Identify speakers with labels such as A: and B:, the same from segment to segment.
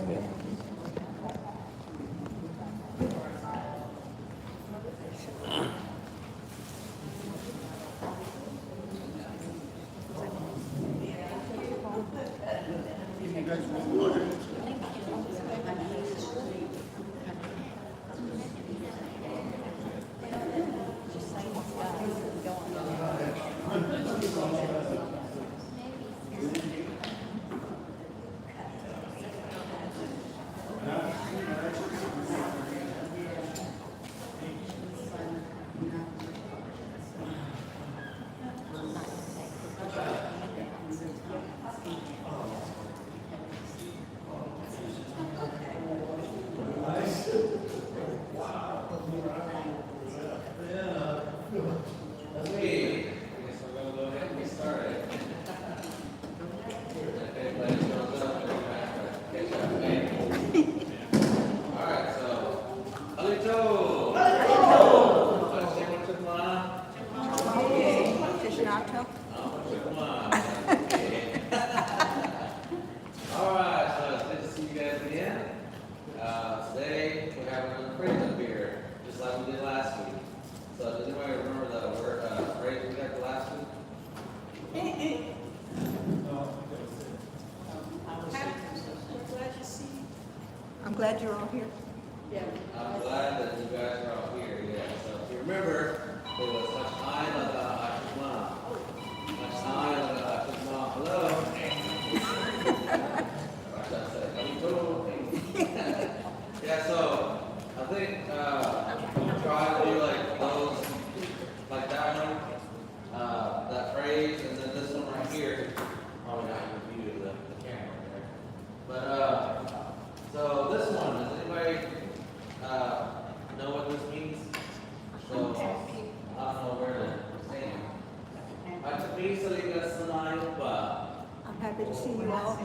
A: good.
B: I'm glad you're all here.
C: Yeah.
D: I'm glad that you guys are all here. Yeah. So if you remember, it was hello. Yeah. So I think try to do like those, like that one, that phrase, and then this one right here. Probably not in view of the camera there, but so this one, does anybody know what this means? So, I don't know where to stand.
B: I'm happy to see you all.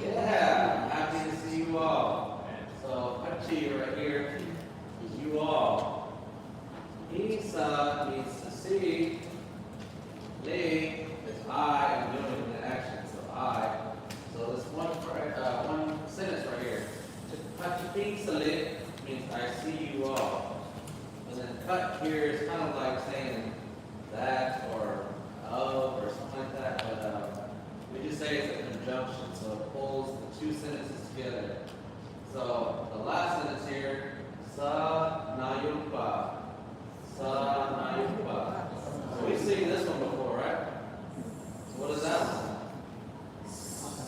D: Yeah, happy to see you all. So, Hachi right here is you all. Isa means to see. Le is I, I'm doing the action, so I. So this one sentence right here. Hachi means I see you all. And then cut here is kind of like saying that or of or something like that, but we just say it's a conjunction, so it pulls the two sentences together. So the last sentence here, sa nayupa. Sa nayupa. So we've seen this one before, right? So what is that one?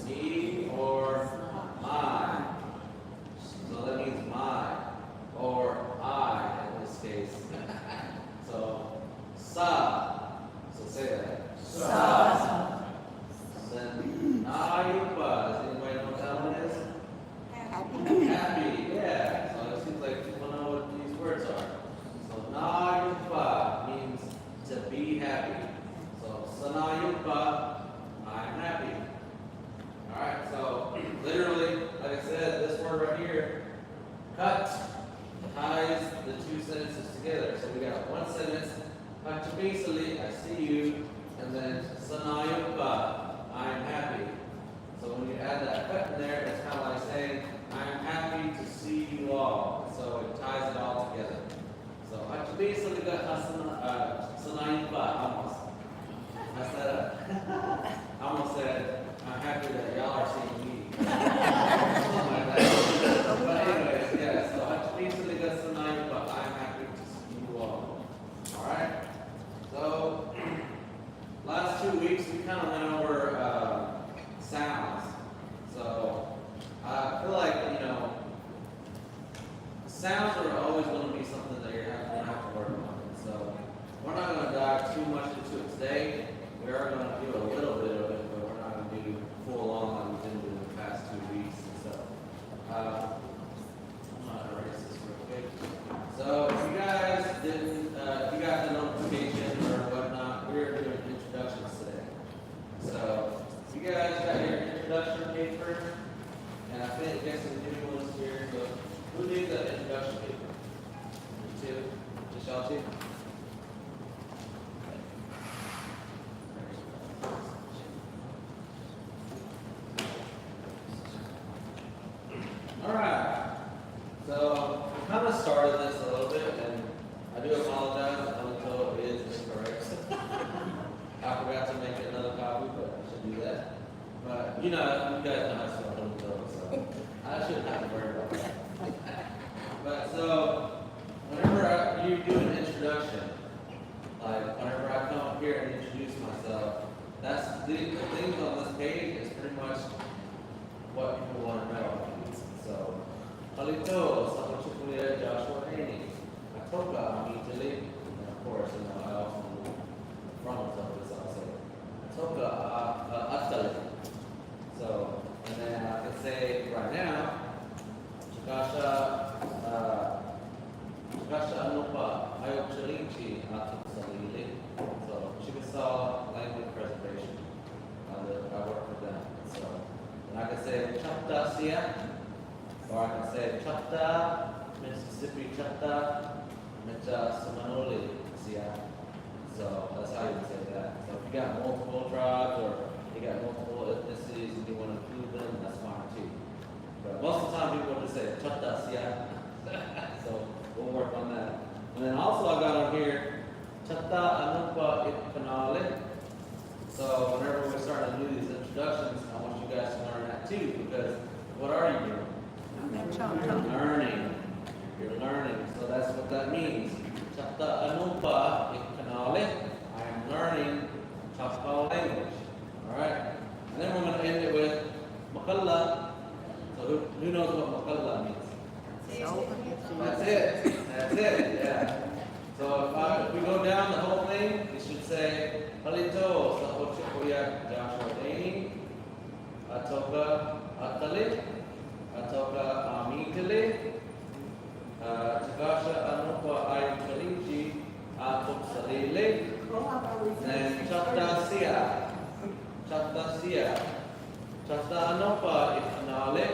D: Me or my. So that means my or I in this case. So sa. So say that.
B: Sa.
D: Then nayupa. Does anybody know what that one is?
B: Happy.
D: Happy, yeah. So it seems like people know what these words are. So nayupa means to be happy. So sanayupa, I'm happy. Alright, so literally, like I said, this word right here, cut, ties the two sentences together. So we got one sentence, Hachibisali, I see you, and then sanayupa, I'm happy. So when you add that cut in there, it's kind of like saying, I'm happy to see you all. So it ties it all together. So Hachibisali sanayupa, almost. I said, I almost said, I'm happy that y'all are seeing me. Something like that. But anyways, yeah, so Hachibisali sanayupa, I'm happy to see you all. Alright? So, last 2 weeks we kind of went over sounds. So, I feel like, sounds are always going to be something that you're going to have to work on. So, we're not going to dive too much into it today. We are going to do a little bit of it, but we're not going to do full on like we've been doing the past 2 weeks and stuff. I'm going to erase this real quick. So, if you guys didn't, if you got the notification or whatnot, we're doing introductions today. So, do that. But you know, you guys know I spell Halito, so I shouldn't have to worry about that. But so, whenever you do an introduction, like whenever I come up here and introduce myself, that's the things on this page is pretty much what people want to know. So, Halito, Sapo Chukulia, Joshua Haney, Atoka, Amitili, and of course, you know, I also do from this, I'll say, Atoka, Atali. So, and then I can say right now, Chikasha Anupa, Ayok Chalinchi, Atuk Salili. So, Chickasaw language preservation. I work with them. So, and I can say Choctaw Sia, or I can say Choctaw, Mississippi Choctaw, Micha Seminole Sia. So, that's how you would say that. So, if you got multiple tribes or you got multiple ethnicities and you want to include them, that's fine too. But most of the time people just say Choctaw Sia. So, we'll work on that. And then also I got on here Choctaw Anupa Ipkanale. So whenever we start to do these introductions, I want you guys to learn that too, because what are you doing? You're learning. You're learning. So that's what that means. Choctaw Anupa Ipkanale. I am learning Choctaw language. Alright? And then we're going to end it with Makalla. So who knows what Makalla means? That's it. That's it. Yeah. So if we go down the whole thing, it should say Halito, Sapo Chukulia, Joshua Haney, Atoka Atali, Atoka Amitili, Chikasha Anupa Ayam Chalinchi, Atuk Salili, and Choctaw Sia. Choctaw Sia. Choctaw Anupa Ifanale,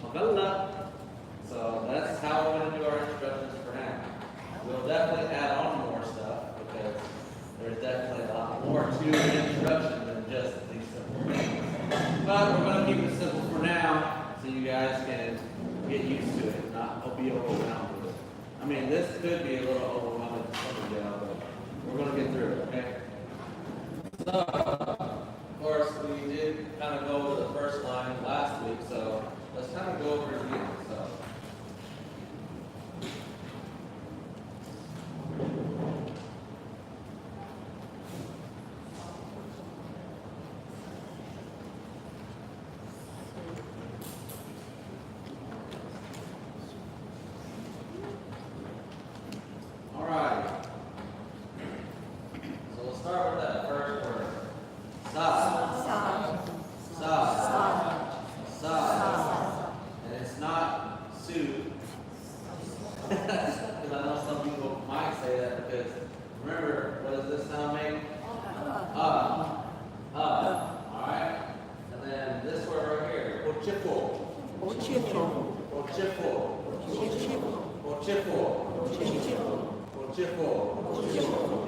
D: Magalla. So that's how we're going to do our introductions for now. We'll definitely add on more stuff because there's definitely a lot more to an introduction than just these simple things. But we're going to keep it simple for now so you guys can get used to it, not be overwhelmed with it. I mean, this could be a little overwhelming to some of y'all, but we're going to get through it, okay? So, of course, we did kind of go over the first line last week, so let's kind of go over it again. So.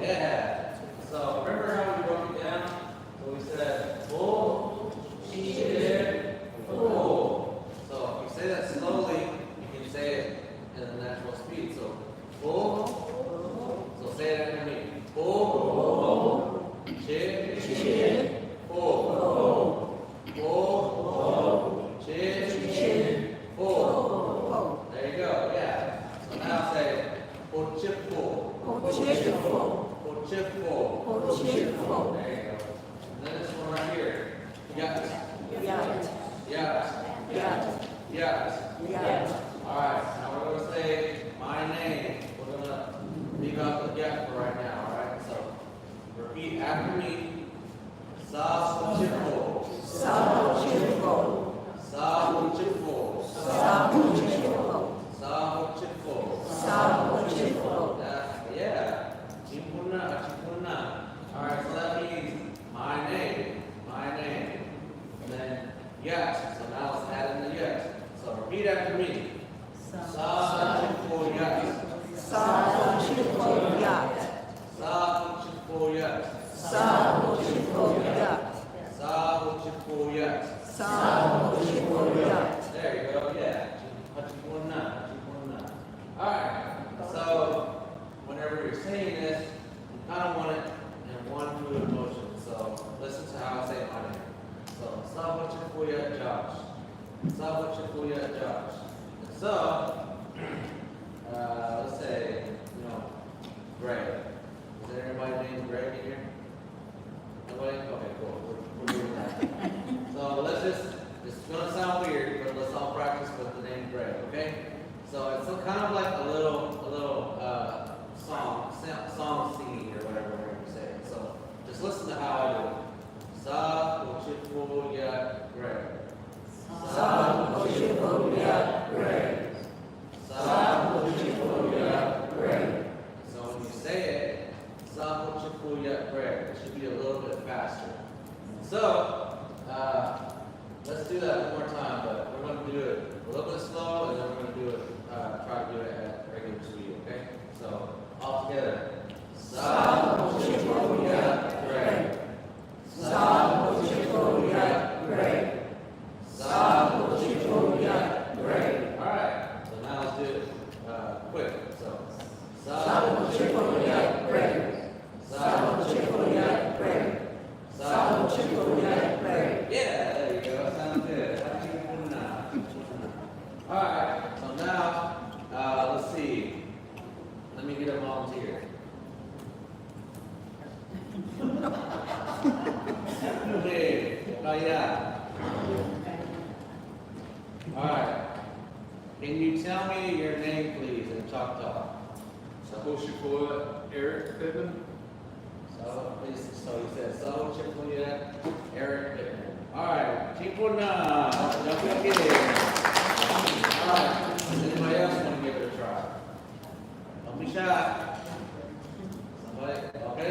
D: Yeah. So remember how we broke it down? So we said full, full. So if you say that slowly, you can say it in a natural speed. So full. So say it after me. Full. Full. Full. Full. There you go. Yeah. So now say Ochifo. There you go. And then this one right here. Yes. Alright, now we're going to say my name. We're going to leave out the yet for right now, alright? So repeat after me. Sa-Ochifo. Yeah. Chipuna. Alright, so that means my name. And then yet. So now let's add in the yet. So repeat after me. Sa-Ochifo yet. Sa-Ochifo yet. Sabo Chifuya Josh. So, let's say, Greg. Is there anybody named Greg in here? Nobody? Okay, cool. We're doing that. So let's it's gonna sound weird, but let's all practice with the name Greg, okay? So it's kind of like a little song singing or whatever we're gonna say. So just listen to how I do it. Sabo Chifuya Greg.
A: Sabo Chifuya Greg. Sabo Chifuya Greg.
D: So when you say it, Sabo Chifuya Greg, it should be a little bit faster. So let's do that one more time, but we're going to do it a little bit slow, and then we're going to do it, try to do it at regular speed, okay? So all together.
A: Sabo Chifuya Greg. Sabo Chifuya Greg. Sabo Chifuya Greg.
D: All right. So now let's do it quick. So
A: Sabo Chifuya Greg. Sabo Chifuya Greg. Sabo Chifuya Greg.
D: yeah, there you go. Sounds good. All right. So now let's see. Let me get a volunteer. Okay. Oh yeah. All right. Can you tell me your name, please, in Choctaw?
C: Sabo Chifuya Eric Pittman.
D: So you said Sabo Chifuya Eric Pittman. All right. Chipuna. Don't be kidding. All right. Does anybody else want to give it a try? Don't be shy. Somebody? Okay.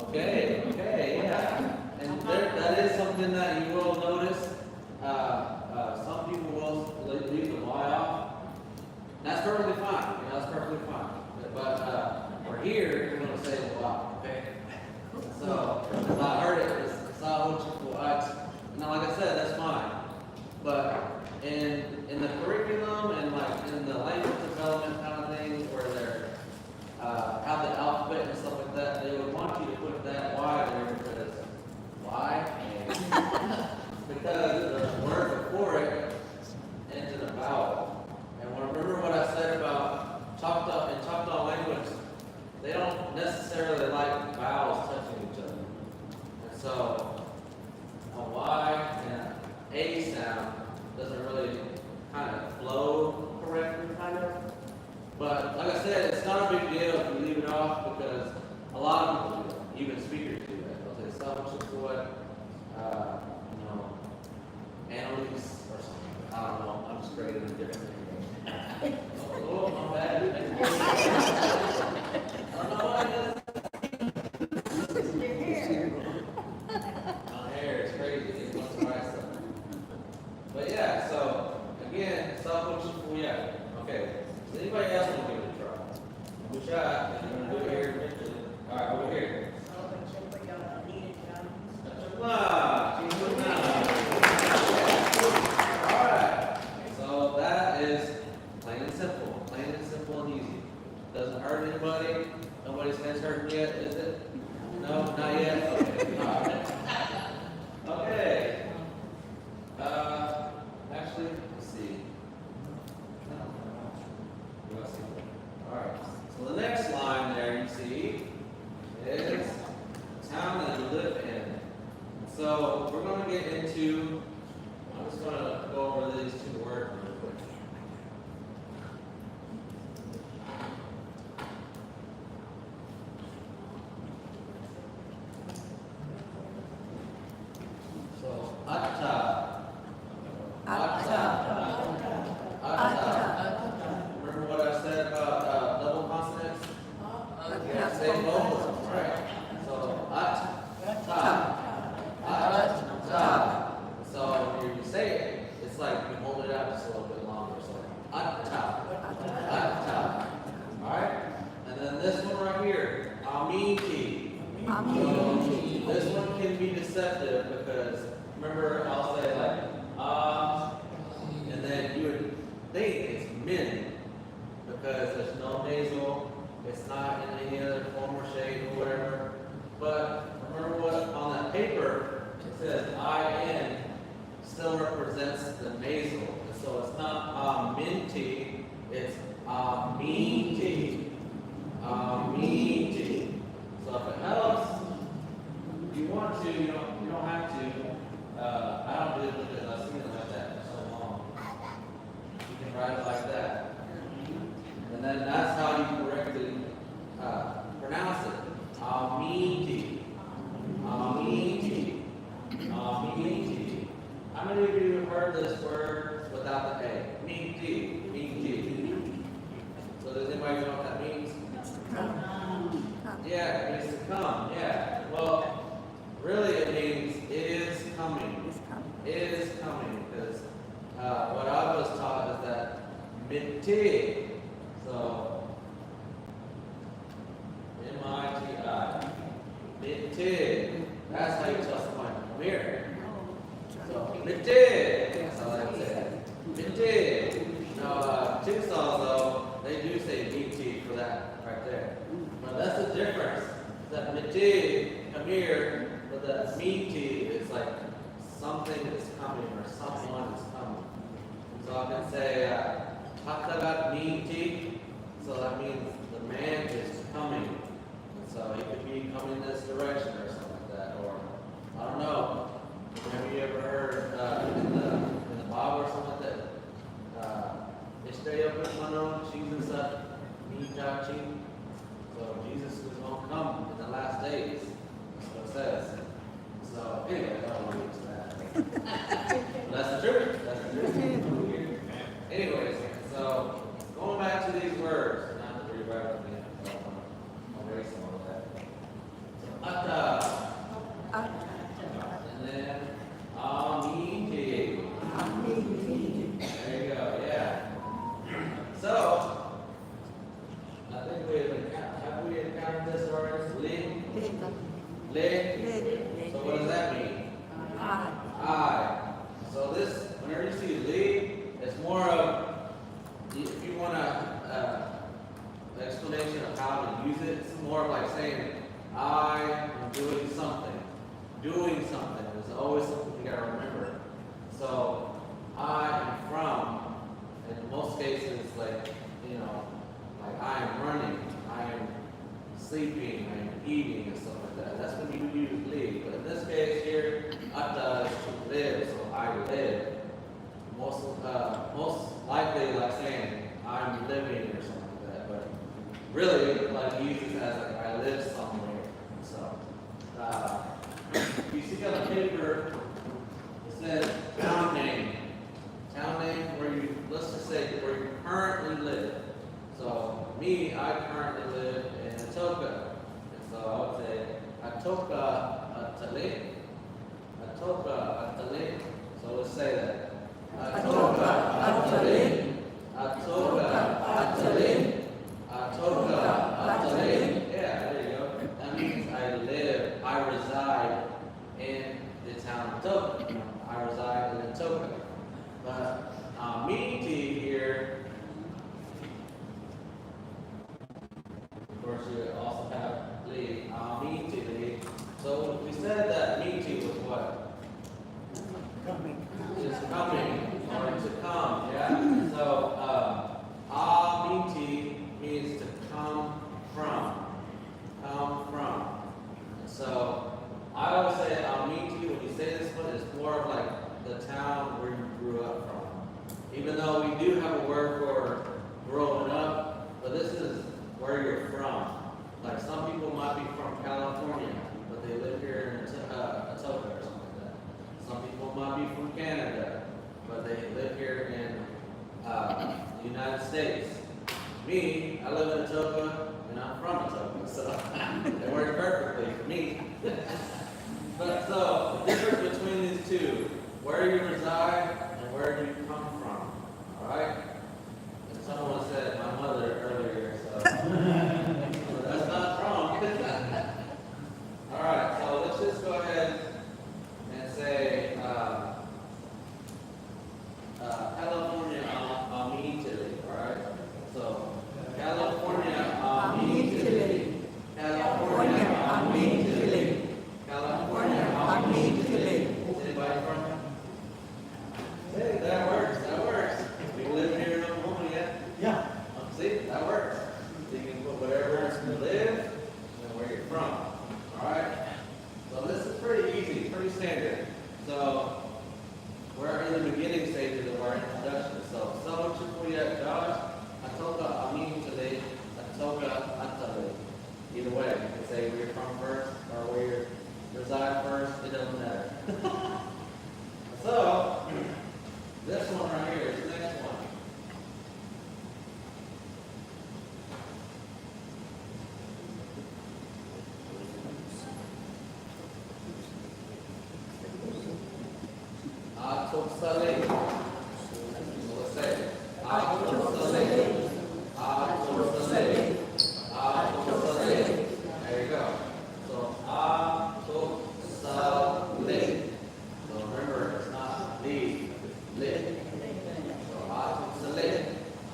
D: Okay, yeah. And that is something that you will notice. Some people will leave the Y off. That's perfectly fine. That's perfectly fine. But we're here, you're going to say Y, okay? So, as I heard it, it's all now, like I said, that's fine. But in the curriculum and like in the language development kind of things where they're have the alphabet and stuff like that, they would want you to put that Y there because why? Because the word before it ends in a vowel. And remember what I said about Choctaw language, they don't necessarily like vowels touching each other. And so a Y and an A sound doesn't really kind of flow correctly, kind of. But like I said, it's not a big deal if you leave it off because a lot of people do that. Even speakers do that. They'll say Sabo Chifuya, Annalise or something. I don't know. I'm just creating a different thing. Oh, my bad. I don't know what it is. My hair is crazy. It wants to write stuff. But yeah, so again, Sabo Chifuya. Okay. Does anybody else want to give it a try? We try. You're going to do it here eventually. All right, over here. All right. So that is plain and simple and easy. Doesn't hurt anybody. Nobody's head's hurting yet, is it? No, not yet. Okay. All right. Okay. Actually, let's see. Alright, so the next line there you see is town that you live in. So we're going to get into, I'm just going to go over these two words real quick. So, atta. Remember what I said about double consonants? Yeah, say both of them, right? So, so when you say it, it's like you hold it out just a little bit longer. So, alright? And then this one right here, amiti. So, this one can be deceptive because remember I'll say like, and then you would think it's min because there's no nasal, it's not in any other form or shape or whatever. But remember what on that paper it says I Amiti. Amiti. Amiti. How many of you have heard this word without the A? Miti. Miti. So does anybody know what that means? Yeah, it means to come. Yeah. Well, really it means it is coming.
B: It's coming.
D: It is coming. Because what I was taught is that miti. So M-I-T-I. Miti. That's how you tell somebody to come here. So miti. That's how they say it. Miti. Now Chickasaw though, they do say miti for that right there. But that's the difference. That miti, come here, but that miti is like something is coming or someone is coming. So I can say Choctaw miti, so that means the man is coming. And so he could be coming this direction or something like that. Or I don't know. Have you ever heard in the Bible or something like that? Stay up in one on Jesus up, so Jesus is going to come in the last days. That's what it says. So anyway, I don't want to get to that. But that's the truth. That's the truth. Anyways, so going back to these words, not to rewrite them again. So I'll erase some of that. So and then amiti. There you go. Yeah. So, I think have we encountered this already? Le. So what does that mean? I. So this, whenever you see li, it's more of, if you want an explanation of how to use it, it's more of like saying, I am doing something. Doing something. There's always something you gotta remember. So, I am from. In most cases, like, like I am running, I am sleeping, I am eating, and stuff like that. That's when you use live. But in this case here, atta is to live, so I live. Most likely, like saying I'm living or something like that. But really, like use it as like I live somewhere. So, you see on the paper, it says town name. Town name where you, let's just say where you currently live. So me, I currently live in Atoka. And so I would say Atoka Atale. Atoka Atale. So let's say that. Atoka Atale. Atoka Atale. Atoka Atale. Yeah, there you go. That means I reside in the town of Atoka. I reside in Atoka. But amiti here, of course, you also have li, amiti. So we said that miti was what? Is coming or to come, yeah? So amiti means to come from. Come from. And so I always say amiti, when you say this one, it's more of like the town where you grew up from. Even though we do have a word for growing up, but this is where you're from. Like some people might be from California, but they live here in Atoka or something like that. Some people might be from Canada, but they live here in the United States. Me, I live in Atoka, and I'm from Atoka, so it works perfectly for me. But so, the difference between these two, where you reside and where you come from. Alright? And someone said my mother earlier, so that's not wrong. Alright, so let's just go ahead and say California immediately. Alright? So California immediately. California immediately. California immediately. Anybody from? Hey, that works. That works. We live here in Oklahoma yet?
A: Yeah.
D: See, that works. So you can put wherever you live and where you're from. All right. So this is pretty easy, pretty standard. So we're in the beginning stages of our introduction. So so Chipoya Josh, Atoka Amin today, Atoka Atale. Either way, you can say where you're from first. Saleh. So let's say it. Atul Saleh. Atul Saleh. Atul Saleh. There you go. So Atul Saleh. So remember, it's not the lit. So Atul Saleh.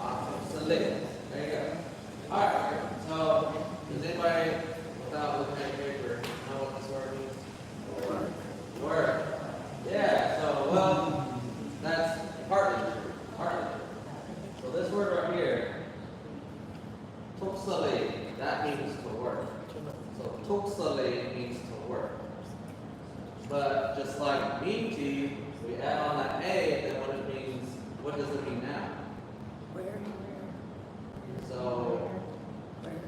D: Atul Saleh. There you go. All right. So does anybody, without looking at your paper, know what this word means? Word. Yeah. So well, that's partly true. Partly true. So this word right here, tuksale, that means to work. So tuksale means to work. But just like meaty, we add on that a, then what does it mean now?
B: Where?
D: So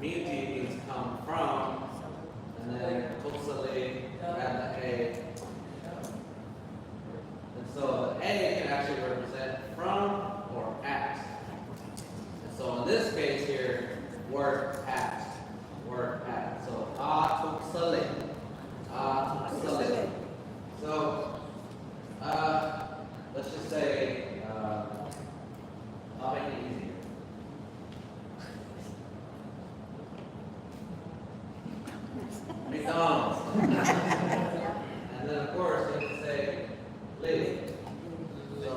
D: meaty means come from, and then tuksale, add the a. And so the a can actually represent from or at. And so in this case here, work at. Work at. So tuksale. Tuksale. So, let's just say, I'll make it easier. McDonald's. And then, of course, you have to say, leave. So,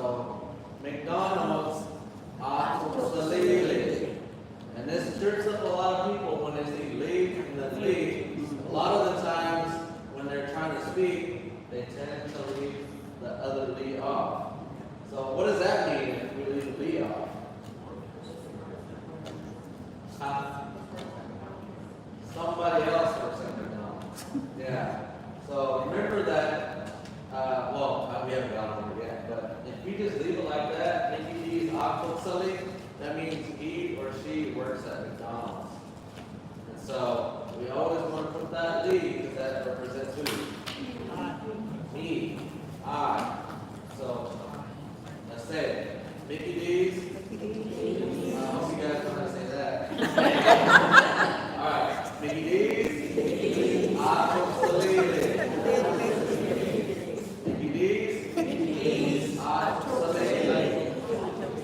D: McDonald's, Tuksale. And this trips up a lot of people when they see leave and then leave. A lot of the times, when they're trying to speak, they tend to leave the other Lee off. So what does that mean if we leave Lee off? Somebody else works at McDonald's. Yeah. So remember that, we haven't got over it yet, but if you just leave it like that, if you use Tuksale, that means he or she works at McDonald's. And so we always want to put that Lee because that represents who? Me, I. So let's say it. Mickey D's. I hope you guys know how to say that. All right. Mickey D's. Tuksale. Mickey D's. Tuksale.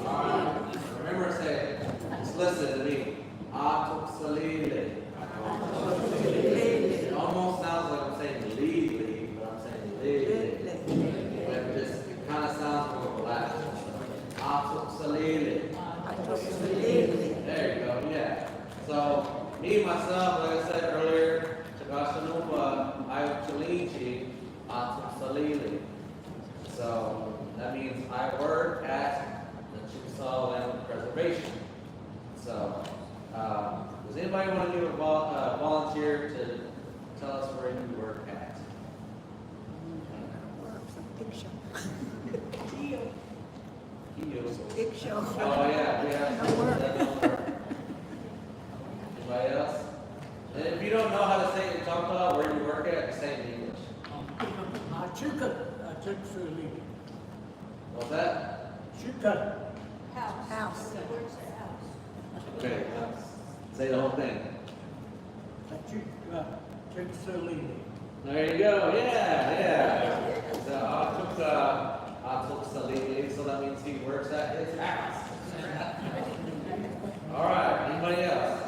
D: All right. Remember, say, just listen to me. Tuksale. It almost sounds like I'm saying lead, but I'm saying lead. But it kind of sounds more black. Tuksale. There you go, yeah. So, me, myself, like I said earlier, I Chalinchi, Tuksale. So, that means I work at the Choctaw Land Preservation. So, does anybody want to do a volunteer to tell us where you work at?
B: Big show.
D: Heels.
B: Big show.
D: Oh yeah, we have
B: No work.
D: that don't work. Anybody else? And if you don't know how to say it in Choctaw, where you work at, say it in English. What's that?
B: House.
D: Okay. Say the whole thing. There you go. Yeah. So Tuksale, so that means he works at his house. All right. Anybody else?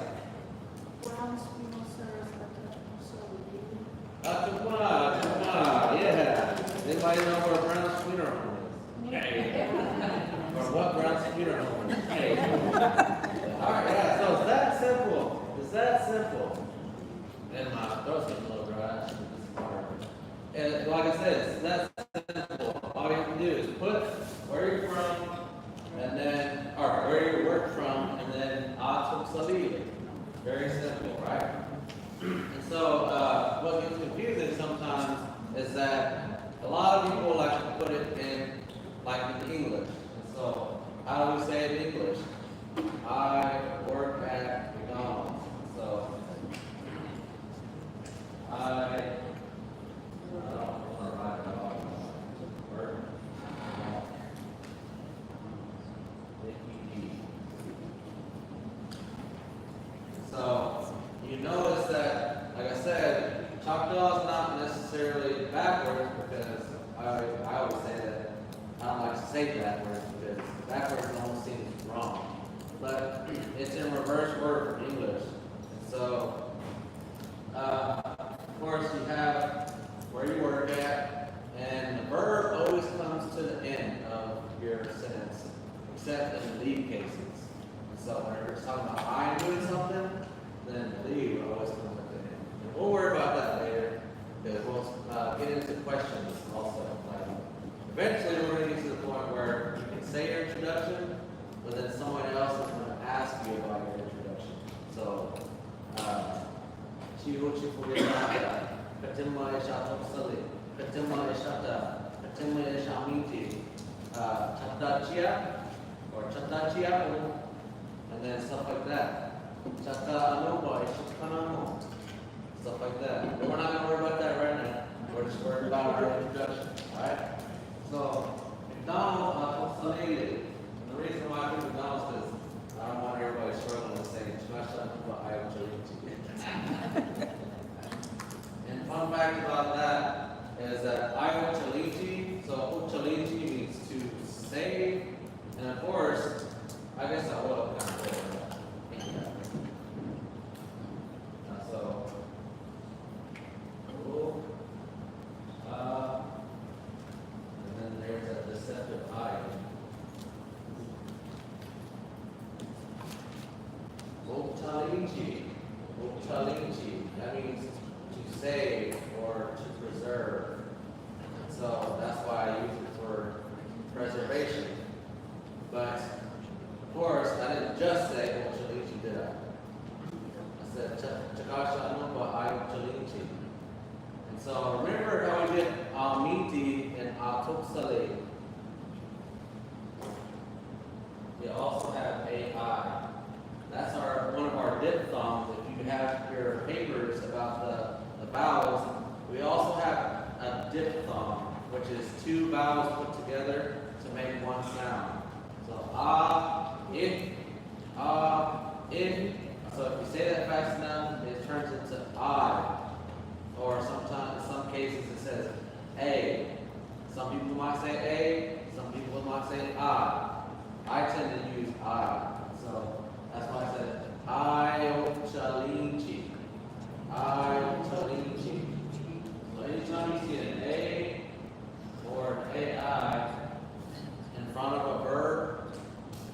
D: Yeah. Anybody know where Brown's funeral home is? Or what Brown's funeral home is? All right. Yeah. So it's that simple. It's that simple. And my throat's getting a little dry. And like I said, it's that simple. All you have to do is put where you're from, and then, or where you work from, and then Tuksale. Very simple, right? And so, what gets confusing sometimes is that a lot of people like to put it in, like in English. And so, how do we say it in English? I work at McDonald's. So, I So you notice that, like I said, Choctaw is not necessarily backwards because I always say that I don't like to say backwards because backwards almost seems wrong. But it's in reverse order from English. So, of course, you have where you work at, and the verb always comes to the end of your sentence, except in leave cases. So whenever it's talking about I am doing something, then leave always comes at the end. And we'll worry about that later, because we'll get into questions also. Like, eventually, we're going to get to the point where you can say your introduction, but then someone else is going to ask you about your introduction. So, Chihu Chifu Katimma Ishato Sali, Katimma Ishata, Katimma Ishamiti, Chatachia, or Chatachia, and then stuff like that. Chata Anuba, Ishakanamo, stuff like that. But we're not going to worry about that right now. We're just worried about our introduction, alright? So, McDonald's, and the reason why I do McDonald's is I don't want everybody struggling to say I And fun fact about that is that I so Uchaliti means to save, and of course, I guess I will kind of so, cool. And then there's a deceptive I. Uchaliti, that means to save or to preserve. So that's why I use it for preservation. But of course, I didn't just say Uchaliti, did I? I said Chakasha Anupa I Uchaliti. And so remember how we did Almiti and Atuksale. We also have AI. That's one of our diphthongs. If you have your papers about the vowels, we also have a diphthong, which is two vowels put together to make one sound. So in. So if you say that fast enough, it turns into I. Or sometimes, in some cases, it says A. Some people might say A. Some people might say I. I tend to use I. So that's why I said I-o-chalinchi. I-o-chalinchi. So anytime you see an A or an AI in front of a verb,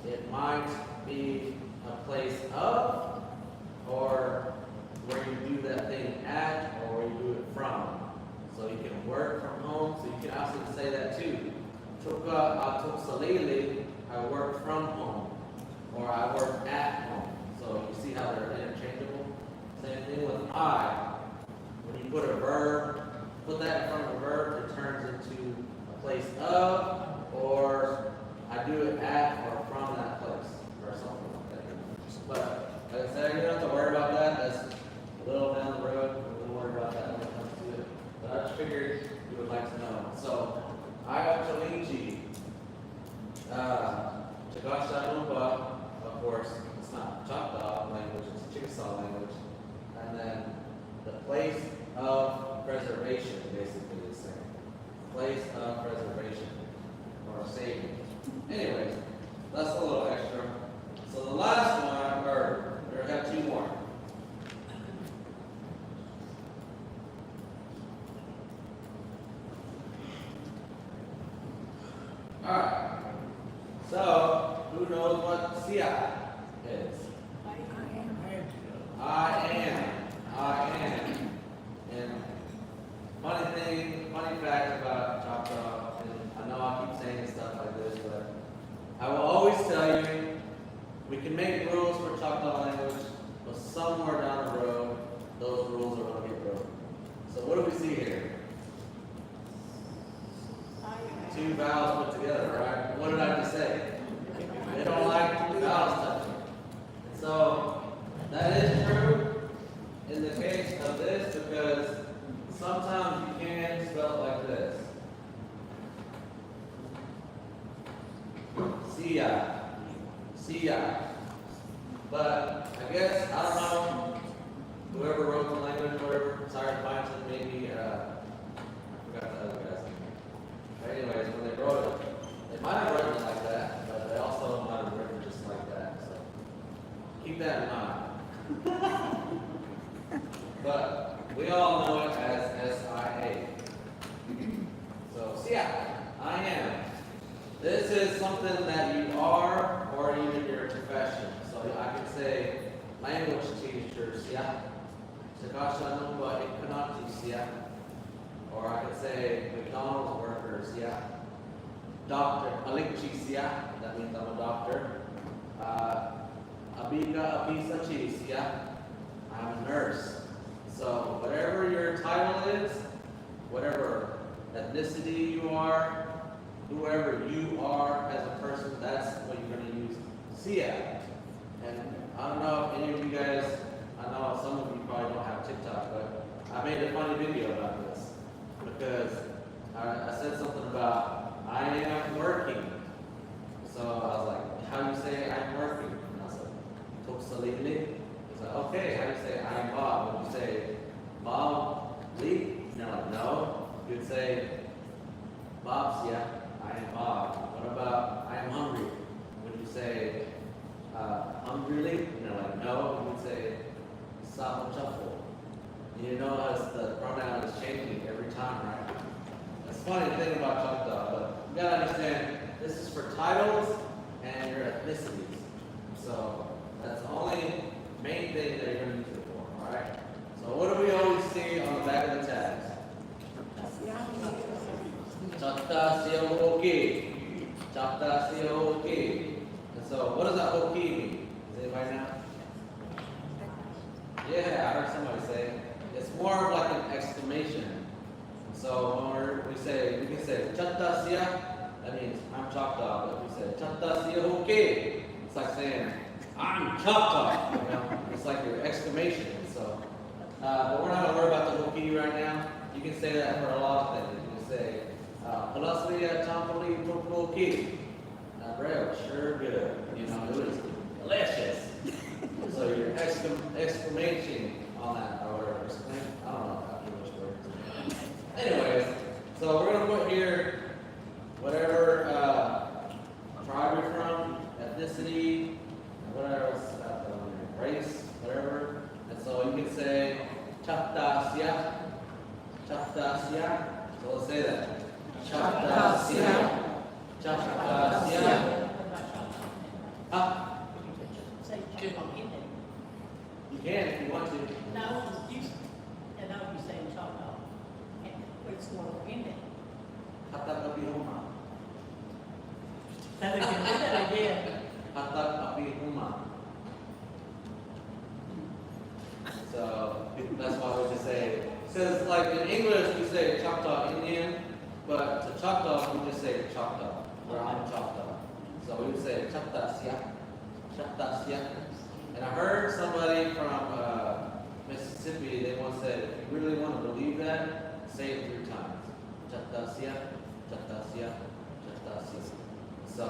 D: it might be a place of, or where you do that thing at, or where you do it from. So you can work from home, so you can also say that too. Tuka atuksalili, I work from home, or I work at home. So you see how they're interchangeable? Same thing with I. When you put a verb, put that in front of a verb, it turns into a place of, or I do it at or from that place, or something like that. But like I said, you don't have to worry about that. That's a little down the road. We don't worry about that when it comes to it. But I just figured you would like to know. So, I-o-chalinchi. Chakasha, of course, it's not Choctaw language, it's Chickasaw language. And then the place of preservation, basically, is saying. Place of preservation, or saving. Anyways, that's a little extra. So the last one, or we have two more. Alright. So, who knows what Sia is? I am. And funny fact about Choctaw, and I know I keep saying stuff like this, but I will always tell you, we can make rules for Choctaw language, but somewhere down the road, those rules are going to get broken. So what do we see here? Two vowels put together, right? What did I just say? They don't like vowels touching. So that is true in the case of this, because sometimes you can spell it like this. Sia. But I guess, I don't know, whoever wrote the language, whatever, sorry to find some, maybe, I forgot the other guy's name. But anyways, when they wrote it, all know it as SIA. So, Sia, I am. This is something that you are or even your profession. So I could say language teacher, Sia. Sakasha Numba Ikanati, Sia. Or I could say McDonald's worker, Sia. Doctor, Alikchi, Sia. That means I'm a doctor. Abika Abisachi, Sia. I'm a nurse. So whatever your title is, whatever ethnicity you are, whoever you are as a person, that's what you're going to use Sia. And I don't know if any of you guys, I know some of you probably don't have TikTok, but I made a funny video about this because I said something about I am working. So I was like, how do you say I'm working? And I was like, Toksalili. He's like, okay, how do you say I'm Bob? Would you say Bob Lee? And they're like, no. You'd say Bob's, yeah, I am Bob. What about I am hungry? Would you say hungrily? And they're like, no. You would say Sabo Chuffle. You notice the pronoun is changing every time, right? It's funny to think about Choctaw, but you gotta understand this is for titles and your ethnicities. So that's the only main thing that you're going to use it for, alright? So what do we always see on the back of the tags? Choctaw Hoki. Choctaw Hoki. And so what does that Hoki mean? Does anybody know? Yeah, I heard somebody say it's more of like an exclamation. So when we can say Choctaw Sia, that means I'm Choctaw. But we say Choctaw Hoki, it's like saying I'm Choctaw. You know, it's like your exclamation. So, but we're not gonna worry about the Hoki right now. You can say that for a lot of things. You can say Palaslia Champali Hoki. Bro, sure good. You know, it was delicious. So your exclamation on that, or whatever. I don't know how English works. Anyways, so we're gonna put here whatever tribe you're from, ethnicity, whatever else, race, whatever. And so you can say Choctaw Sia. Choctaw Sia. So let's say that. Choctaw Sia. Choctaw Sia.
E: Say Choctaw in it.
D: You can if you want to.
E: No, you saying Choctaw. It's one in it.
D: Hatak api rumah.
E: That again.
D: Hatak api rumah. So that's why we just say, because like in English we say Choctaw Indian, but to Choctaw we just say Choctaw, or I'm Choctaw. So we would say Choctaw Sia, Choctaw Sia. And I heard somebody from Mississippi, they once said, if you really want to believe that, say it 3 times. Choctaw Sia, Choctaw Sia, Choctaw Sia. So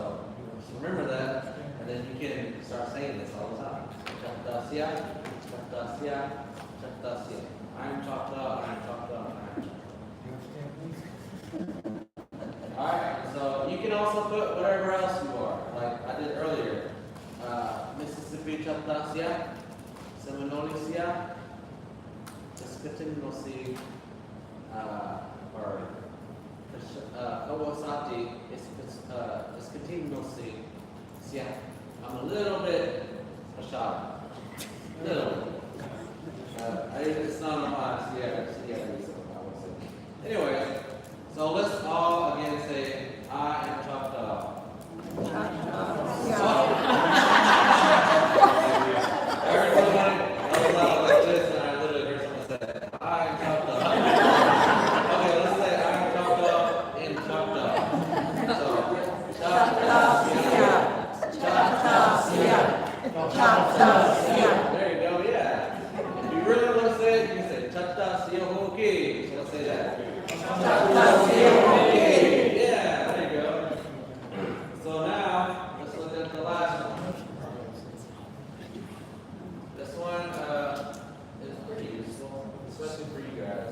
D: remember that, and then you can start saying this all the time. Choctaw Sia, Choctaw Sia, Choctaw Sia. I'm Choctaw, I'm Choctaw, I'm Choctaw. Alright, so you can also put whatever else you are, like I did earlier. Mississippi Choctaw Sia, Seminole Sia, Escatinosi, or Kawasati, Escatinosi Sia. I'm a little bit Ashab. Little. It's not on my anyway, so let's all again say, I am Choctaw. Everybody, I was out like this and I literally heard someone say, I am Choctaw. Okay, let's say I am Choctaw in Choctaw. So, Choctaw Sia. Choctaw Sia. Choctaw Sia. There you go, yeah. If you really want to say it, you can say Choctaw Sia Hoki. So let's say that. Choctaw Sia Hoki. Yeah, there you go. So now, let's look at the last one. This one is pretty useful, especially for you guys.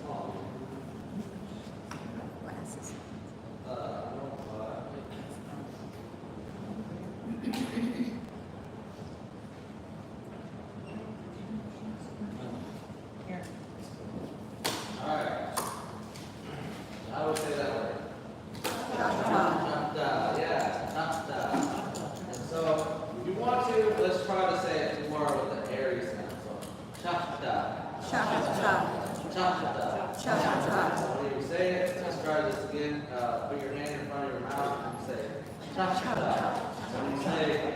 D: Small.
B: Glasses.
D: When you say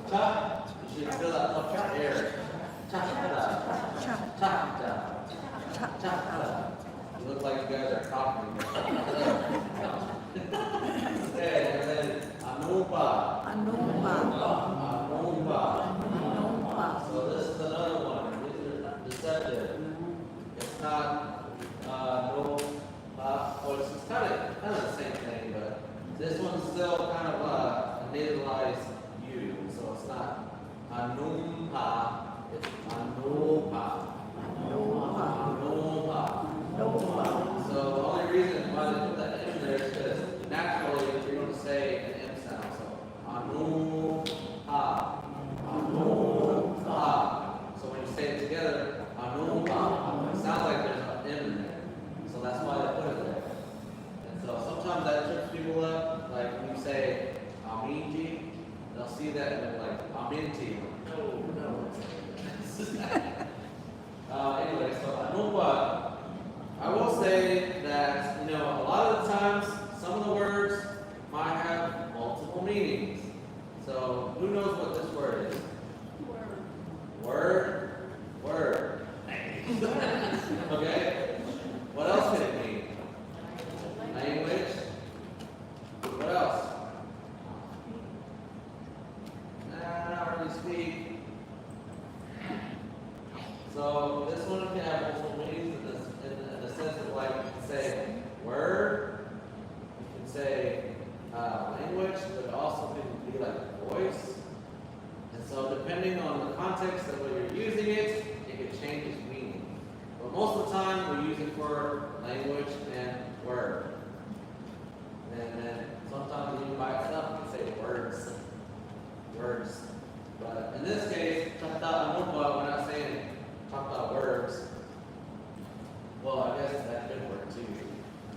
D: cha, you should feel that tough air. Choctaw. You look like you guys are talking. Okay, and then Anupa. So this is another one. These are deceptive. It's not no. Well, it's kind of the same thing, but this one's still kind of a nasalized U. So it's not Anumpa. It's Anupa. So the only reason why they put that in there is because naturally you're going to say an M sound. So Anupa. So when you say it together, Anupa, it sounds like there's an M in there. So that's why they put it there. And so sometimes that trips people up. Like when you say Aminti, they'll see that and they're like, Aminti. No. Anyway, so Anupa, I will say that, a lot of the times, some of the words might have multiple meanings. So who knows what this word is? Word. Okay. What else could it mean? Language. What else? Not really speak. So this one can have multiple meanings in the sense of like you can say word, you can say language, but it also can be like voice. And so depending on the context of what you're using it can change its meaning. But most of the time we use it for language and word. And then sometimes even by itself you can say words. But in this case, Choctaw Introductions, we're not saying Choctaw words. Well, I guess that could work too.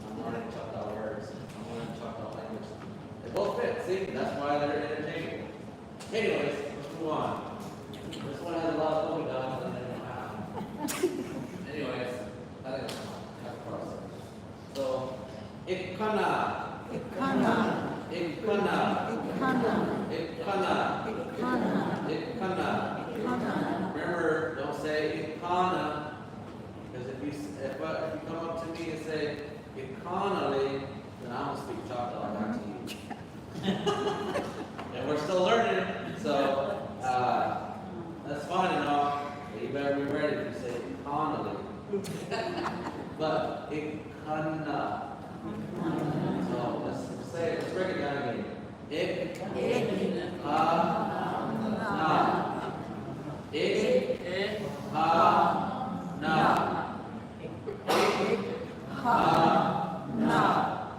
D: I'm learning Choctaw words. I'm learning Choctaw language. They both fit. See, that's why they're interchangeable. Anyways, let's move on. This one has a lot of polka dots and they don't have. Anyways, I think that's a process. So, Ikana. Remember, don't say Ikana, because if you come up to me and say Ikanali, then I'm gonna speak Choctaw back to you. And we're still learning, so that's fine and all. But you better be ready if you say Ikanali. But Ikana. So let's break it down again.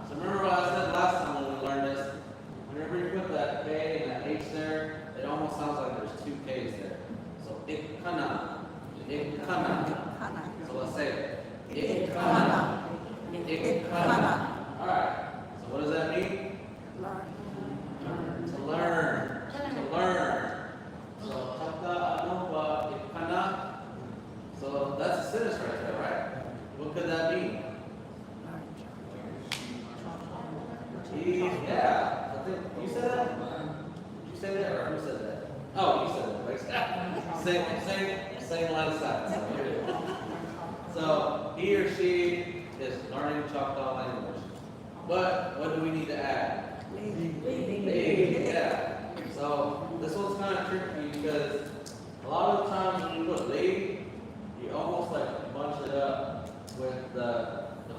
D: So remember what I said last time when we learned this? Whenever you put that K and that H there, it almost sounds like there's two K's there. So ikana. So let's say it. Ikana. Alright. So what does that mean? To learn. So Choctaw Introductions, Ikana. So that's a sentence right there, right? What could that mean? Yeah. I think you said that? Did you say that or who said that? Oh, you said that. Same line of sight. So he or she is learning Choctaw language. But what do we need to add? Yeah. So this one's kind of tricky because a lot of the times when you put lady, you almost like bunch it up with the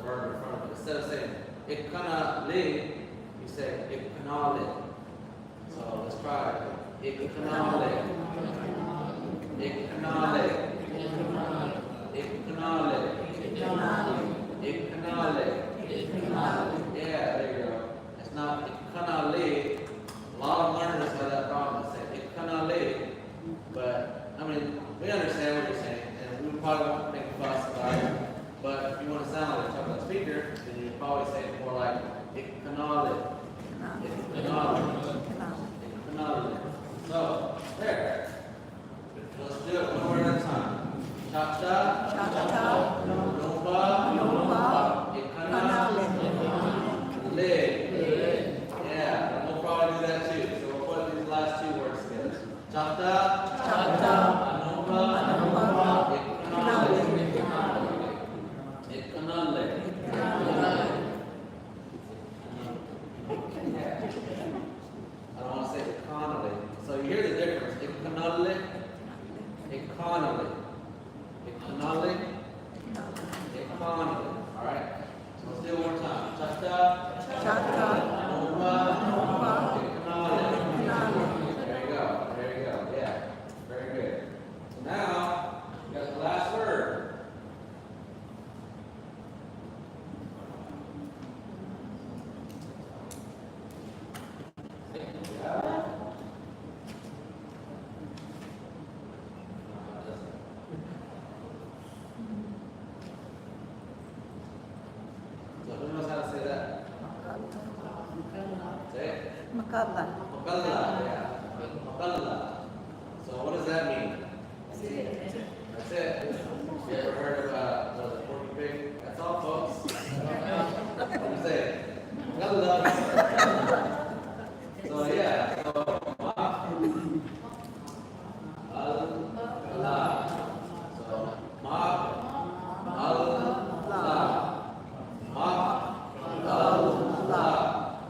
D: verb in front of it. Instead of saying ikana you say ikanale. So let's try it. Ikanale. Yeah, there you go. It's not ikanale. A lot of learners have that problem. They say ikanale. But, I mean, we understand what you're saying, and we probably won't make a fuss about it. But if you want to sound like a Choctaw speaker, then you probably say it more like ikanale. So, there. Let's do it one word at a time. Choctaw, Ikana, Le. Yeah, we'll probably do that too. Choctaw. Anuba. Ikanale. I don't want to say economy. So you hear the difference. Economy. Economy. Economy. Economy. All right. So let's do it one more time. Choctaw. Anuba. Economy. There you go. There you go. Yeah. Very good. So now we got the last word. So who knows how to say that? Say it.
B: Makala.
D: Makalla, yeah. Makalla. So what does that mean? That's it. You ever heard of the porky pig? That's all, folks. What do you say? Makalla. So yeah, so Allah. So Allah.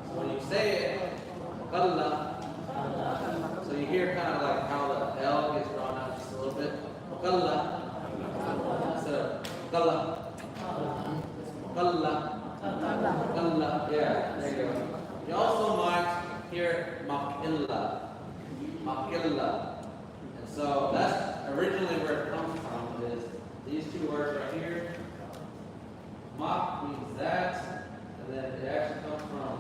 D: So when you say it, Makalla, so you hear kind of like how the L gets drawn out just a little bit. Makalla. Instead of Makalla. Makalla. Makalla. Yeah, there you go. You also might hear Makilla. Makilla. And so that's originally where it comes from, is these two words right here. Mak means that, and then it actually comes from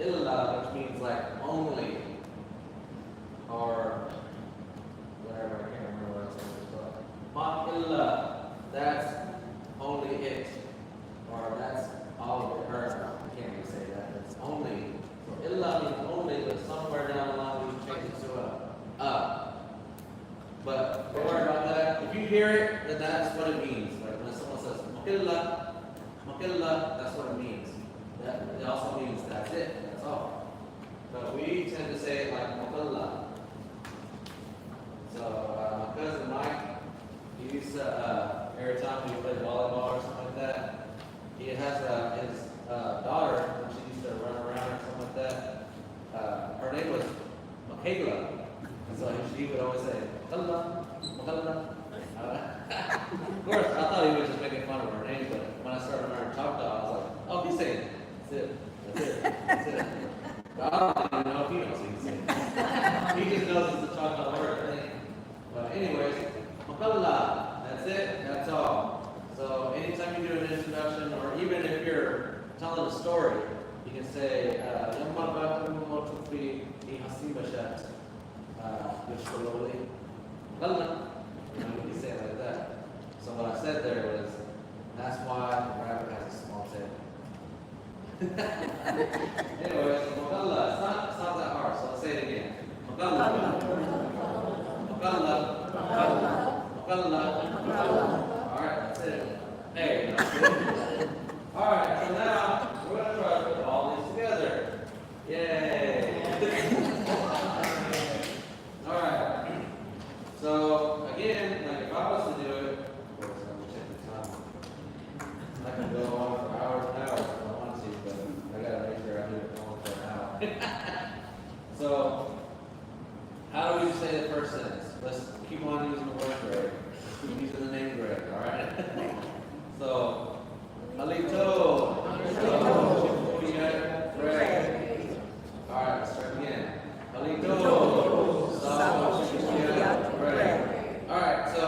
D: illa, which means like only, or whatever, I can't remember what it says, but mak illa, that's only it, or that's all of it, or I can't even say that, it's only. So illa means only, but somewhere down the line we change it to a. But don't worry about that. If you hear it, then that's what it means. Like when someone says makilla, makilla, that's what it means. That it also means that's it. That's all. But we tend to say it like makilla. So my cousin Mike, he used to every time we played volleyball or something like that, he has his daughter when she used to run around or something like that. Her name was Michaela. And so he would always say, Makalla, Makalla. Of course, I thought he was just making fun of her name, but when I started learning Choctaw, I was like, oh, he's saying it. That's it. That's it. That's it. But I don't even know if he knows what he's saying. He just knows it's a Choctaw word, I think. But anyways, Makalla, that's it. That's all. So anytime you do an introduction, or even if you're telling a story, you can say, Yamma Batu Motufi Ihasibashat. Which slowly, you know, you say it like that. So what I said there was, that's why the rabbit has a small tail. Anyways, Makalla, it's not that hard, so I'll say it again. Makalla. Makalla. Makalla. Alright, that's it. Hey, that's good. Alright, so now we're going to try to put all these together. Yay! Alright. So again, like if I was to do it, of course I'm gonna check the time. I can go on for hours and hours if I want to, but I gotta make sure I do it only for an hour. So how do we say the first sentence? Let's keep on using the word grade. Let's keep using the name grade, alright? So Alito, grade. Alright, let's start again. Alito. Alright, so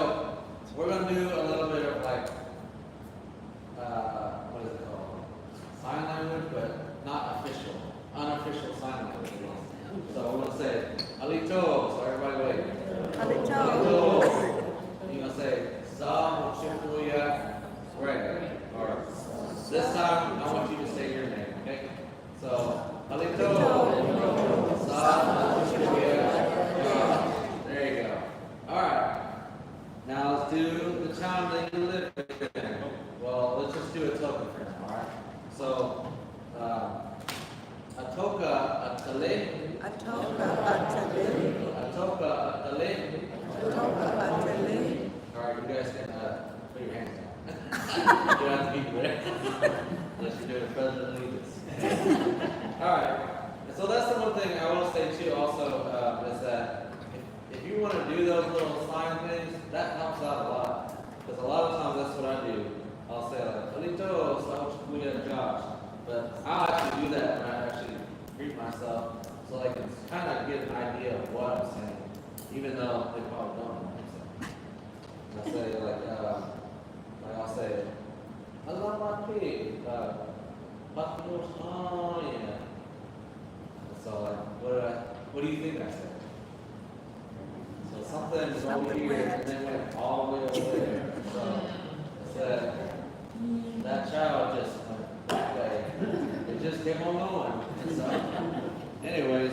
D: we're going to do a little bit of like, what is it called? Sign language, but not official. Unofficial sign language. So we're going to say, Alito. So everybody wait. Alito. You're going to say, Sa Mochifuya Greg. Or this time, I want you to say your name, okay? So, Alito. Sa Mochifuya. There you go. Alright. Now let's do the town that you live in. Well, let's just do a token for now, alright? So, Atoka, Atale,
B: Atoka Atale.
D: Atoka Atale.
B: Atoka Atale.
D: All right, you guys can put your hands down. You don't have to be there. Unless you're doing President Allegiance. All right. And so that's the one thing I want to say too also is that if you want to do those little sign things, that helps out a lot. Because a lot of times that's what I do. I'll say like, Alito, Josh. But I'll actually do that when I actually greet myself. So I can kind of get an idea of what I'm saying. Even though they probably don't know what I'm saying. I'll say, I love my pig. Oh yeah. So like, what do you think I said? So something is over here and then went all the way over there. So that child just went that way. It just kept on going. And so, anyways,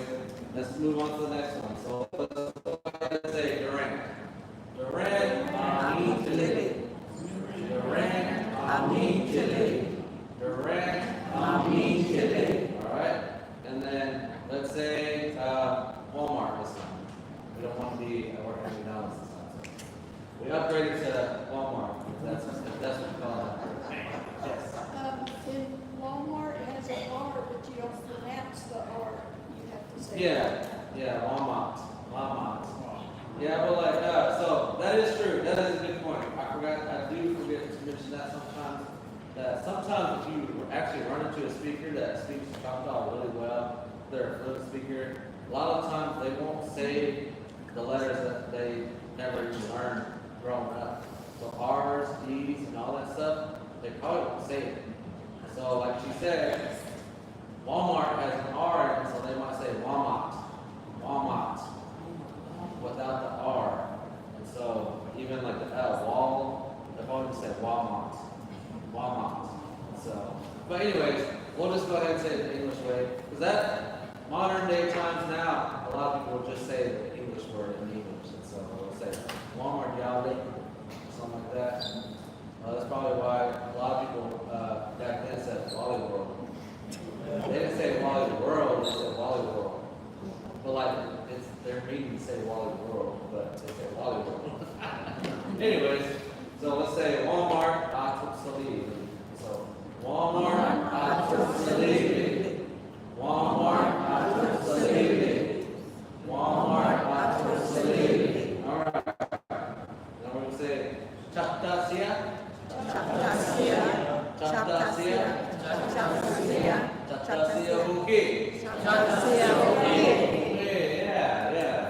D: let's move on to the next one. So let's go ahead and say Durant. Durant, Amin Chile. Durant, Amin Chile. Durant, Amin Chile. All right? And then let's say Walmart this time. We don't want to be working McDonald's this time. So we upgraded to Walmart. That's what we call it. Yes.
F: In Walmart, it has an R, but you don't pronounce the R. You have to say.
D: Yeah, Walmart. Yeah, but like, so that is true. That is a good point. I do forget to mention that sometimes. That sometimes if you actually run into a speaker that speaks Choctaw really well, they're a fluent speaker, a lot of times they won't say the letters that they never even learned growing up. So R's, D's, and all that stuff, they probably won't say it. So like she said, Walmart has an R in it, so they might say Walmart, without the R. And so even like the L, wall, they probably say Walmart. So, but anyways, we'll just go ahead and say it the English way, because that modern day times now, a lot of people will just say the English word in English, and so they'll say Walmart Yale, something like that. That's probably why a lot of people back then said Wally World. They didn't say Wally World, they said Wally World. But like, it's their meaning to say Wally World, but they say Wally World. Anyways, so let's say Walmart, Salib. So Walmart, Salib. Walmart, Salib. Walmart, Salib. All right. Now we're going to say Choctaw Bukit. Yeah.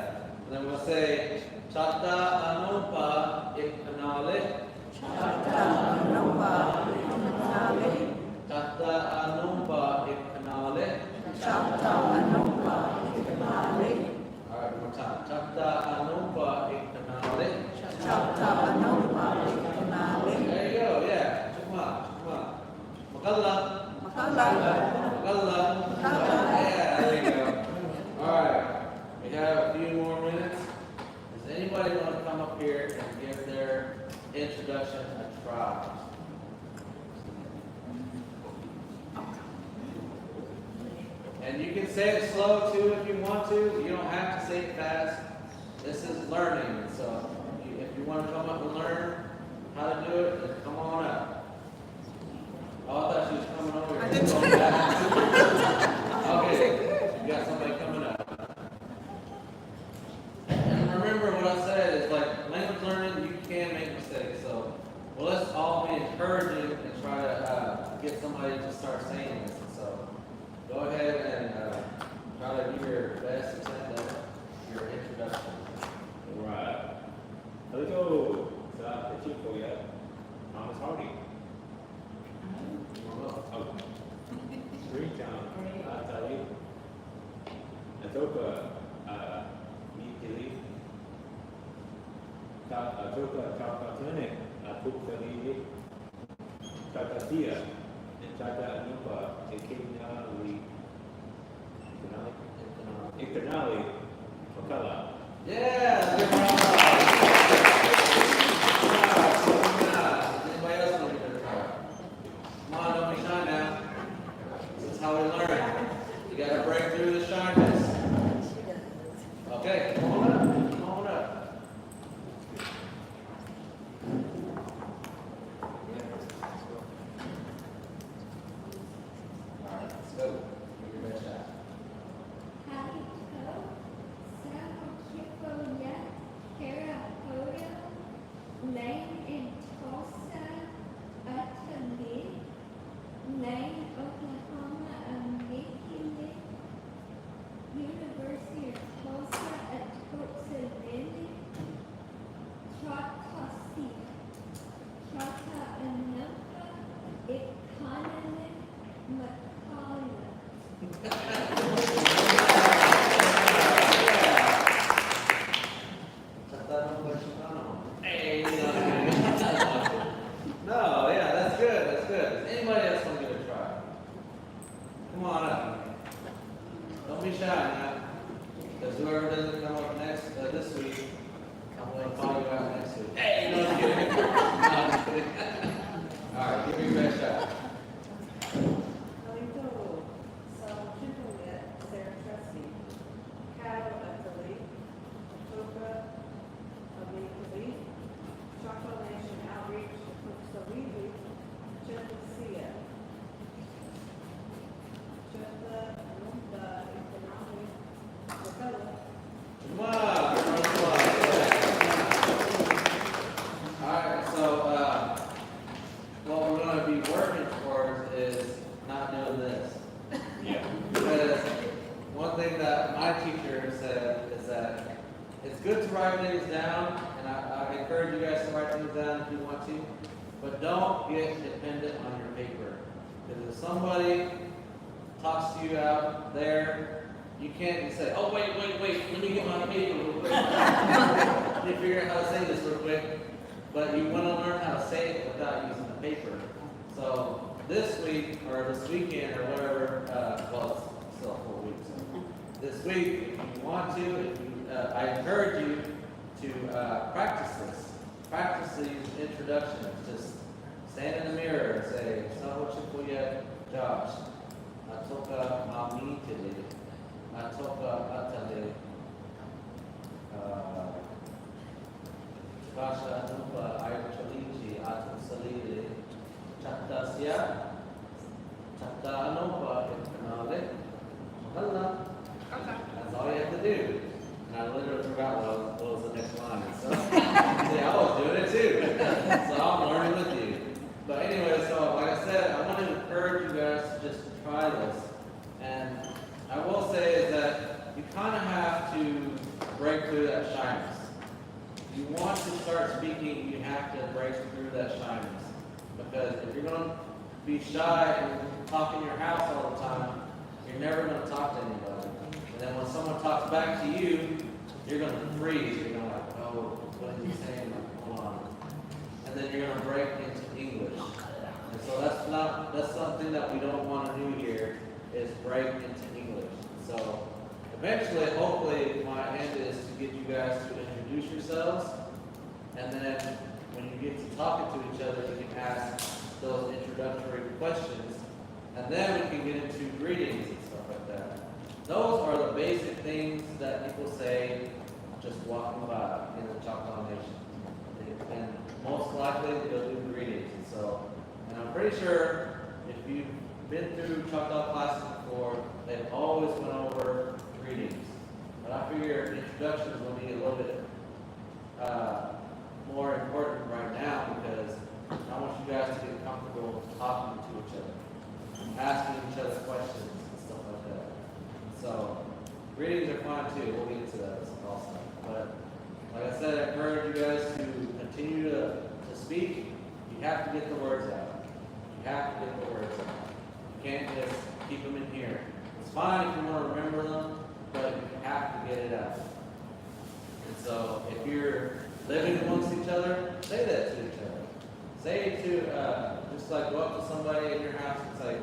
D: And then we'll say Choctaw Anupa Ikanale. Choctaw Anupa Ikanale. All right, one more time. Choctaw Anupa Ikanale. There you go, yeah. Come on. Magala. Yeah, there you go. All right, we have a few more minutes. Does anybody want to come up here and give their introduction a try? And you can say it slow too if you want to. You don't have to say it fast. This is learning. So if you want to come up and learn how to do it, then come on up. Oh, I thought she was coming over here. Okay, you got somebody coming up. And remember what I said is like language learning, you can make mistakes. So well, let's all be encouraging and try to get somebody to start saying this. And so go ahead and try to give your best attempt at your introduction.
G: Right. Hello, sa Chico yet? Thomas Hardy. Oh. Greentown, Tali. Atoka, Mikili. Atoka, Tapatene, Atukali. Tatatia, and Tata Anupa, Ikanali, Okala.
D: Yeah! Good job. Anybody else want to give it a try? Come on, don't be shy now. This is how we learn. You got to break through the shyness. Because whoever doesn't come up next, this week, I'm going to call you out next week. Hey, no, I'm kidding. No, I'm just kidding. All right, give me your best shot.
B: Alito, Salmo Chipawit, Sarah Trustee, Cattle Atali, Choctaw Introductions, Choctaw Nation Outreach, Salili, Chipawit, Choctaw Economic, Choctaw.
D: Come on, everyone, come on. All right, so what we're going to be working towards is not doing this.
G: Yeah.
D: Because one thing that my teacher said is that it's good to write things down, and I encourage you guys to write things down if you want to, but don't get dependent on your paper. Because if somebody talks to you out there, you can't just say, oh, wait, let me get my paper real quick. Let me figure out how to say this real quick. But you want to learn how to say it without using the paper. So this week, or this weekend, or whatever, well, it's still a full week, so this week, if you want to, I encourage you to practice this. Practice these introductions. Just stand in the mirror and say, Saho Chipuya Josh, Atoka Mami Tili, Atoka Atale, Kasha Nupa Ayachalichi, Atum Salili, Chaktasya, Chakta Anopa, Kanale, Mahalla. That's all you have to do. And I literally forgot what was the next line. So, see, I was doing it too. So I'm learning with you. But anyway, so like I said, I want to encourage you guys to just try this. And I will say is that you kind of have to break through that shyness. If you want to start speaking, you have to break through that shyness. Because if you're going to be shy and talk in your house all the time, you're never going to talk to anybody. And then when someone talks back to you, you're going to freeze. You're going to like, oh, what is he saying? Like, hold on. And then you're going to break into English. And so that's something that we don't want to do here, is break into English. So eventually, hopefully, my end is to get you guys to introduce yourselves. And then when you get to talking to each other, you can ask those introductory questions. And then we can get into greetings and stuff like that. Those are the basic things that people say just walking by in the Choctaw Nation. And most likely they'll do greetings. And I'm pretty sure if you've been through Choctaw classes before, they've always went over greetings. But I figure introductions will be a little bit more important right now, because I want you guys to get comfortable talking to each other, asking each other questions and stuff like that. So greetings are fine too. We'll get into that also. But like I said, I encourage you guys to continue to speak. You have to get the words out. You have to get the words out. You can't just keep them in here. It's fine if you want to remember them, but you have to get it out. And so if you're living amongst each other, say that to each other. Say to, just like go up to somebody in your house and say,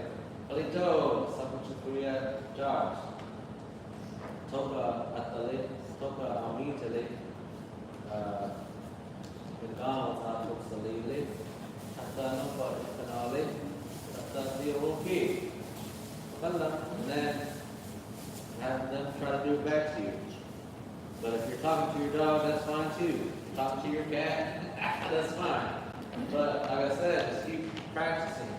D: Alito, Saho Chipuya Josh, Toka Atale, Toka Amitale, McDonald's Atuk Salili, Atano Kanale, Atati Oki. And then have them try to do it back to you. But if you're talking to your dog, that's fine too. Talking to your cat, that's fine. But like I said, just keep practicing,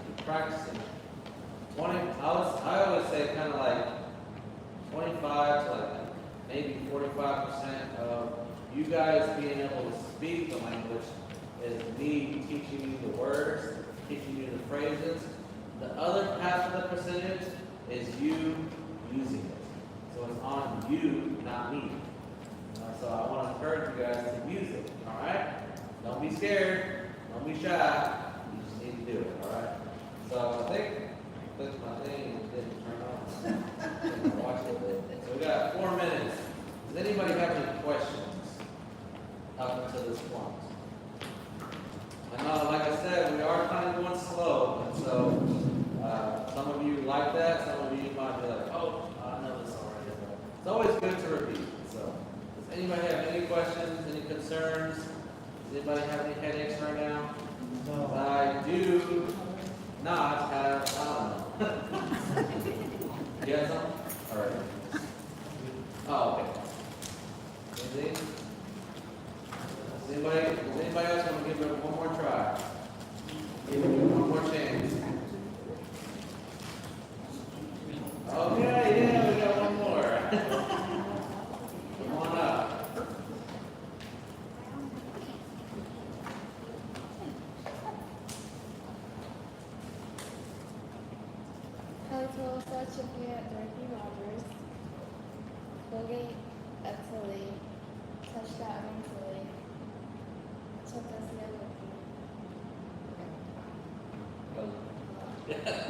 D: I always say kind of like 25 to like maybe 45% of you guys being able to speak the language is me teaching you the words, teaching you the phrases. The other half of the percentage is you using it. So it's on you, not me. So I want to encourage you guys to use it, all right? Don't be scared. Don't be shy. You just need to do it, all right? So I think that's my thing. It didn't turn on. Watch it. So we got 4 minutes. Does anybody have any questions up until this point? I know, like I said, we are kind of going slow, and so some of you like that. Some of you might be like, oh, I know this already. But it's always good to repeat. questions, any concerns? Does anybody have any headaches right now? No. I do not have, I don't know. You got some? All right. Oh, okay. Anything? Does anybody else want to give it one more try? Give it one more chance. Okay, yeah, we got one more. Come on up.
H: Hotel Choctaw Rogers, Colgate Italy, Choctaw Introductions, Choctaw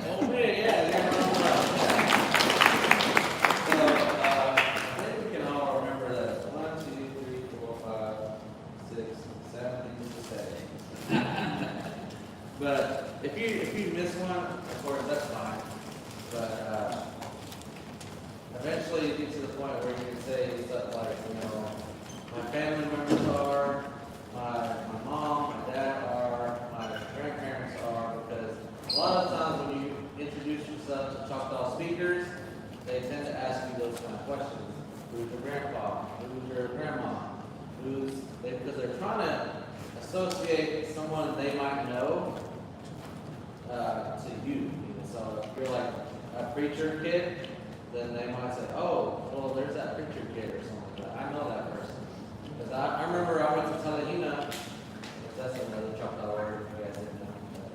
D: Oh, man, yeah, they're wrong. So, I think we can all remember that 1, 2, 3, 4, 5, 6, 7 things to say. But if you miss one, of course, that's fine. But eventually you get to the point where you can say stuff like, my family members are, my mom, my dad are, my grandparents are, because a lot of times when you introduce yourself to Choctaw speakers, they tend to ask you those kind of questions. Who's your grandpa? Who's your grandma? Because they're trying to associate someone they might know to you. So if you're like a preacher kid, then they might say, oh, well, there's that preacher kid or something like that. I know that person. Because I remember I went to Talihina, if that's another Choctaw word, if you guys didn't know. But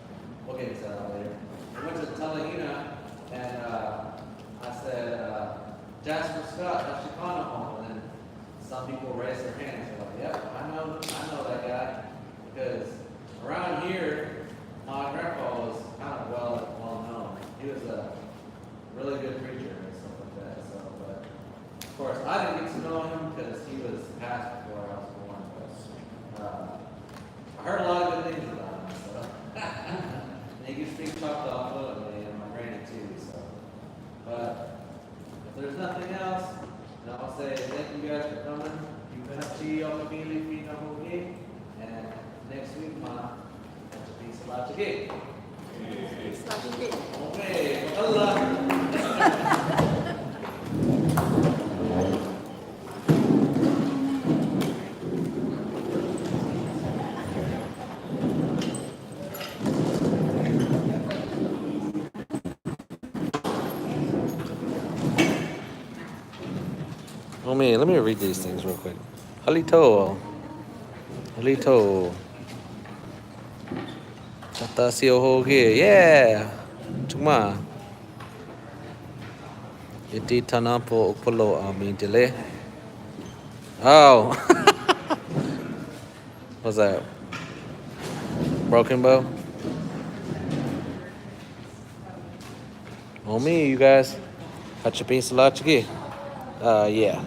D: we'll get into that later. I went to Talihina, and I said, Jasper Scott, that's Chicano home. And then some people raised their hands. They're like, yep, I know that guy. Because around here, my grandpa was kind of well known. He was a really good preacher and stuff like that. So, but of course, I didn't get to know him because he was passed before I was born. But I heard a lot of good things about him. So, and he could speak Choctaw fluently, and my granny too. So, but if there's nothing else, then I'll say thank you guys for coming. And next week, peace out again. Okay, Allah. Let me read these things real quick. Halito. Chatasio hoge. Yeah. Chuma. Iti tanampo upolo amintile. Oh. What's that? Broken bow? On me, you guys. Hachapin salachigi. Yeah.